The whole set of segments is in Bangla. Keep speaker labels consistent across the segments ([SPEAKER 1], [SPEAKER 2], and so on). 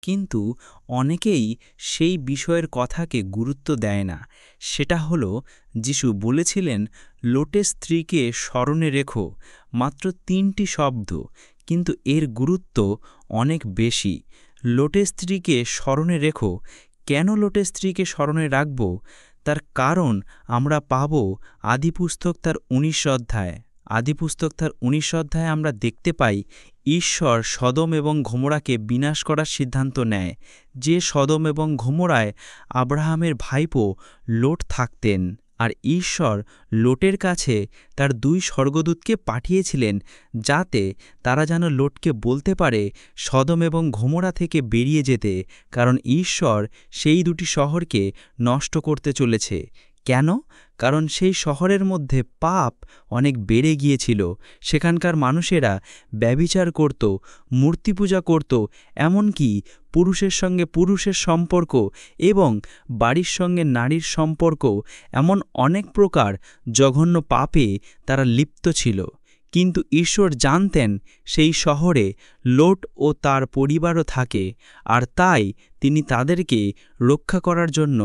[SPEAKER 1] কিন্তু অনেকেই সেই বিষয়ের কথাকে গুরুত্ব দেয় না। সেটা হলো যিশু বলেছিলেন, লোটের স্ত্রীকে স্মরণে রেখো। মাত্র ৩টি শব্দ, কিন্তু এর গুরুত্ব অনেক বেশি। লোটের স্ত্রীকে স্মরণে রেখো। কেন লোটের স্ত্রীকে স্মরণে রাখব? তার কারণ আমরা পাব আদিপুস্তক তার ১৯ অধ্যায়। আদিপুস্তক তার ১৯ অধ্যায়ে আমরা দেখতে পাই ঈশ্বর সদম এবং গমোরাকে বিনাশ করার সিদ্ধান্ত নেয়। যে সদম এবং গমোরায় আব্রাহামের ভাইপো লোট থাকতেন, আর ঈশ্বর লোটের কাছে তার ২ স্বর্গদূতকে পাঠিয়েছিলেন যাতে তারা যেন লোটকে বলতে পারে সদম এবং গমোরা থেকে বেরিয়ে যেতে, কারণ ঈশ্বর সেই ২টি শহরকে নষ্ট করতে চলেছে। কেন? কারণ সেই শহরের মধ্যে পাপ অনেক বেড়ে গিয়েছিল। সেখানকার মানুষেরা ব্যভিচার করত, মূর্তি পূজা করত, এমনকি পুরুষের সঙ্গে পুরুষের সম্পর্ক এবং বাড়ির সঙ্গে নারীর সম্পর্ক, এমন অনেক প্রকার জঘন্য পাপে তারা লিপ্ত ছিল। কিন্তু ঈশ্বর জানতেন সেই শহরে লোট ও তার পরিবারও থাকে, আর তাই তিনি তাদেরকে রক্ষা করার জন্য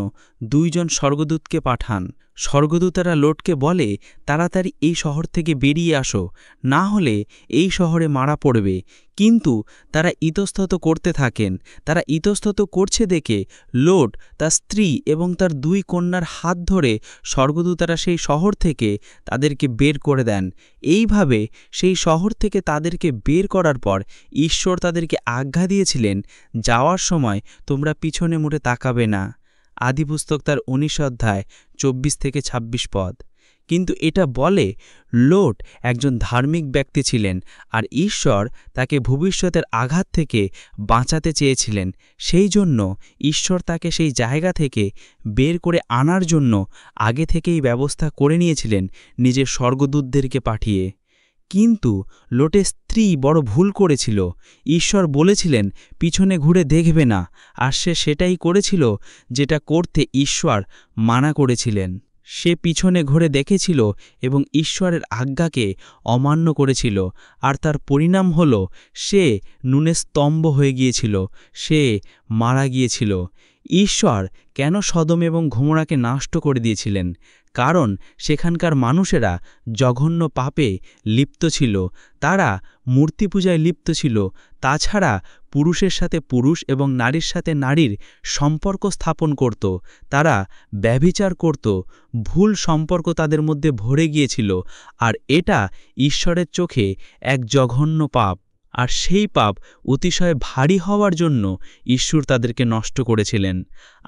[SPEAKER 1] ২ জন স্বর্গদূতকে পাঠান। স্বর্গদূতেরা লোটকে বলে, তাড়াতাড়ি এই শহর থেকে বেরিয়ে আসো, না হলে এই শহরে মারা পড়বে। কিন্তু তারা ইতস্তত করতে থাকেন। তারা ইতস্তত করছে দেখে লোট তার স্ত্রী এবং তার ২ কন্যার হাত ধরে স্বর্গদূতেরা সেই শহর থেকে তাদেরকে বের করে দেন। এইভাবে সেই শহর থেকে তাদেরকে বের করার পর ঈশ্বর তাদেরকে আজ্ঞা দিয়েছিলেন, যাওয়ার সময় তোমরা পিছনে মুড়ে তাকাবে না। আদিপুস্তক তার ১৯ অধ্যায় ২৪-২৬ পদ। কিন্তু এটা বলে লোট একজন ধার্মিক ব্যক্তি ছিলেন, আর ঈশ্বর তাকে ভবিষ্যতের আঘাত থেকে বাঁচাতে চেয়েছিলেন। সেই জন্য ঈশ্বর তাকে সেই জায়গা থেকে বের করে আনার জন্য আগে থেকেই ব্যবস্থা করে নিয়েছিলেন নিজের স্বর্গদূতদেরকে পাঠিয়ে। কিন্তু লোটের স্ত্রী বড় ভুল করেছিল। ঈশ্বর বলেছিলেন পিছনে ঘুরে দেখবে না, আর সে সেটাই করেছিল যেটা করতে ঈশ্বর মানা করেছিলেন। সে পিছনে ঘুরে দেখেছিল এবং ঈশ্বরের আজ্ঞাকে অমান্য করেছিল, আর তার পরিণাম হল সে নুনের স্তম্ভ হয়ে গিয়েছিল, সে মারা গিয়েছিল। ঈশ্বর কেন সদম এবং গমোরাকে নষ্ট করে দিয়েছিলেন? কারণ সেখানকার মানুষেরা জঘন্য পাপে লিপ্ত ছিল, তারা মূর্তি পূজায় লিপ্ত ছিল। তাছাড়া পুরুষের সাথে পুরুষ এবং নারীর সাথে নারীর সম্পর্ক স্থাপন করত, তারা ব্যভিচার করত, ভুল সম্পর্ক তাদের মধ্যে ভরে গিয়েছিল, আর এটা ঈশ্বরের চোখে এক জঘন্য পাপ। আর সেই পাপ অতিশয় ভারী হওয়ার জন্য ঈশ্বর তাদেরকে নষ্ট করেছিলেন।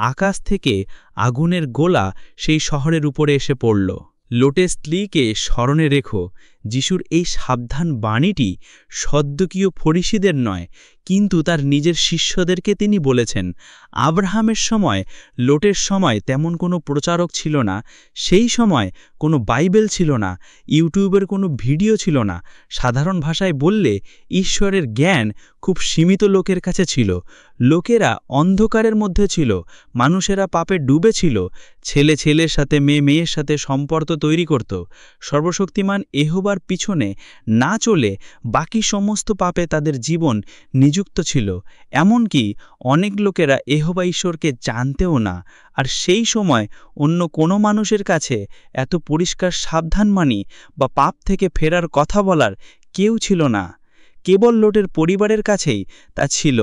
[SPEAKER 1] আকাশ থেকে আগুনের গোলা সেই শহরের উপরে এসে পড়ল। লোটের স্ত্রীকে স্মরণে রেখো। যিশুর এই সাবধান বাণীটি সদ্দুকীয় ফরিসীদের নয়, কিন্তু তার নিজের শিষ্যদেরকে তিনি বলেছেন। আব্রাহামের সময়, লোটের সময় তেমন কোনো প্রচারক ছিল না। সেই সময় কোনো বাইবেল ছিল না, ইউটিউবের কোনো ভিডিও ছিল না। সাধারণ ভাষায় বললে ঈশ্বরের জ্ঞান খুব সীমিত লোকের কাছে ছিল। লোকেরা অন্ধকারের মধ্যে ছিল, মানুষেরা পাপে ডুবে ছিল। ছেলে ছেলের সাথে মেয়ে মেয়ের সাথে সম্পর্ক তৈরি করত। সর্বশক্তিমান ইহোবার পিছনে না চলে বাকি সমস্ত পাপে তাদের জীবন নিযুক্ত ছিল। এমনকি অনেক লোকেরা ইহোবা ঈশ্বরকে জানতেও না। আর সেই সময় অন্য কোনো মানুষের কাছে এত পরিষ্কার সাবধানবাণী বা পাপ থেকে ফেরার কথা বলার কেউ ছিল না। কেবল লোটের পরিবারের কাছেই তা ছিল।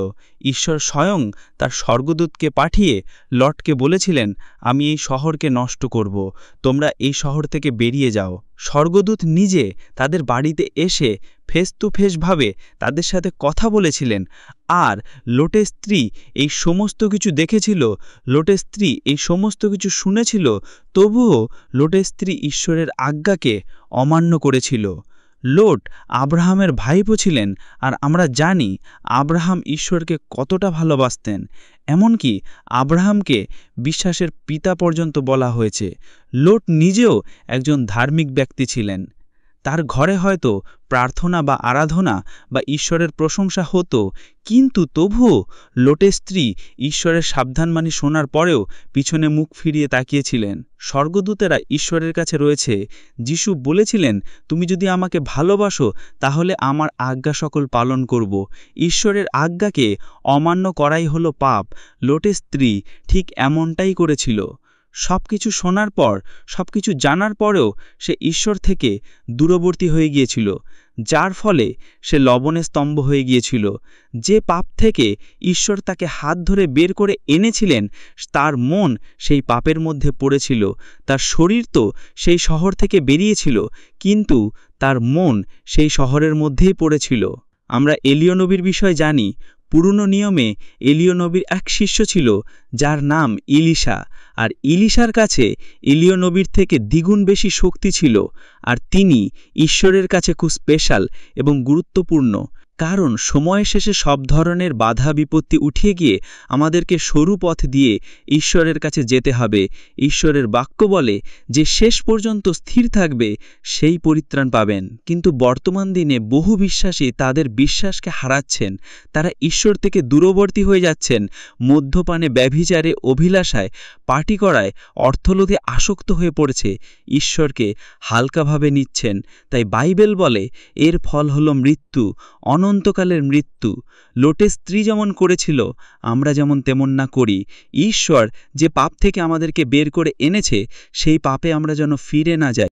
[SPEAKER 1] ঈশ্বর স্বয়ং তার স্বর্গদূতকে পাঠিয়ে লটকে বলেছিলেন, আমি এই শহরকে নষ্ট করব, তোমরা এই শহর থেকে বেরিয়ে যাও। স্বর্গদূত নিজে তাদের বাড়িতে এসে ফেস টু ফেসভাবে তাদের সাথে কথা বলেছিলেন। আর লোটের স্ত্রী এই সমস্ত কিছু দেখেছিল, লোটের স্ত্রী এই সমস্ত কিছু শুনেছিল, তবুও লোটের স্ত্রী ঈশ্বরের আজ্ঞাকে অমান্য করেছিল। লোট আব্রাহামের ভাইপো ছিলেন, আর আমরা জানি আব্রাহাম ঈশ্বরকে কতটা ভালোবাসতেন। এমনকি আব্রাহামকে বিশ্বাসের পিতা পর্যন্ত বলা হয়েছে। লোট নিজেও একজন ধার্মিক ব্যক্তি ছিলেন। তার ঘরে হয়তো প্রার্থনা বা আরাধনা বা ঈশ্বরের প্রশংসা হতো, কিন্তু তবুও লোটের স্ত্রী ঈশ্বরের সাবধানবাণী শোনার পরেও পিছনে মুখ ফিরিয়ে তাকিয়েছিলেন। স্বর্গদূতেরা ঈশ্বরের কাছে রয়েছে। যিশু বলেছিলেন, তুমি যদি আমাকে ভালোবাসো তাহলে আমার আজ্ঞা সকল পালন করব। ঈশ্বরের আজ্ঞাকে অমান্য করাই হলো পাপ। লোটের স্ত্রী ঠিক এমনটাই করেছিল। সবকিছু শোনার পর, সবকিছু জানার পরেও সে ঈশ্বর থেকে দূরবর্তী হয়ে গিয়েছিল, যার ফলে সে লবণে স্তম্ভ হয়ে গিয়েছিল। যে পাপ থেকে ঈশ্বর তাকে হাত ধরে বের করে এনেছিলেন, তার মন সেই পাপের মধ্যে পড়েছিল। তার শরীর তো সেই শহর থেকে বেরিয়েছিল, কিন্তু তার মন সেই শহরের মধ্যেই পড়েছিল। আমরা এলিয়া নবীর বিষয় জানি। পুরনো নিয়মে এলিয়া নবীর এক শিষ্য ছিল যার নাম ইলিশা, আর ইলিশার কাছে এলিয়া নবীর থেকে দ্বিগুণ বেশি শক্তি ছিল, আর তিনি ঈশ্বরের কাছে খুব স্পেশাল এবং গুরুত্বপূর্ণ। কারণ সময় শেষে সব ধরনের বাধা বিপত্তি উঠিয়ে গিয়ে আমাদেরকে সরু পথ দিয়ে ঈশ্বরের কাছে যেতে হবে। ঈশ্বরের বাক্য বলে যে শেষ পর্যন্ত স্থির থাকবে সেই পরিত্রাণ পাবেন। কিন্তু বর্তমান দিনে বহু বিশ্বাসী তাদের বিশ্বাসকে হারাচ্ছেন। তারা ঈশ্বর থেকে দূরবর্তী হয়ে যাচ্ছেন। মদ্যপানে, ব্যভিচারে, অভিলাষায়, পার্টি করায়, অর্থলোভে আসক্ত হয়ে পড়েছে। ঈশ্বরকে হালকাভাবে নিচ্ছেন। তাই বাইবেল বলে এর ফল হলো মৃত্যু, অনন্তকালের মৃত্যু। লোটের স্ত্রী যেমন করেছিল, আমরা যেমন তেমন না করি। ঈশ্বর যে পাপ থেকে আমাদেরকে বের করে এনেছে, সেই পাপে আমরা যেন ফিরে না যাই।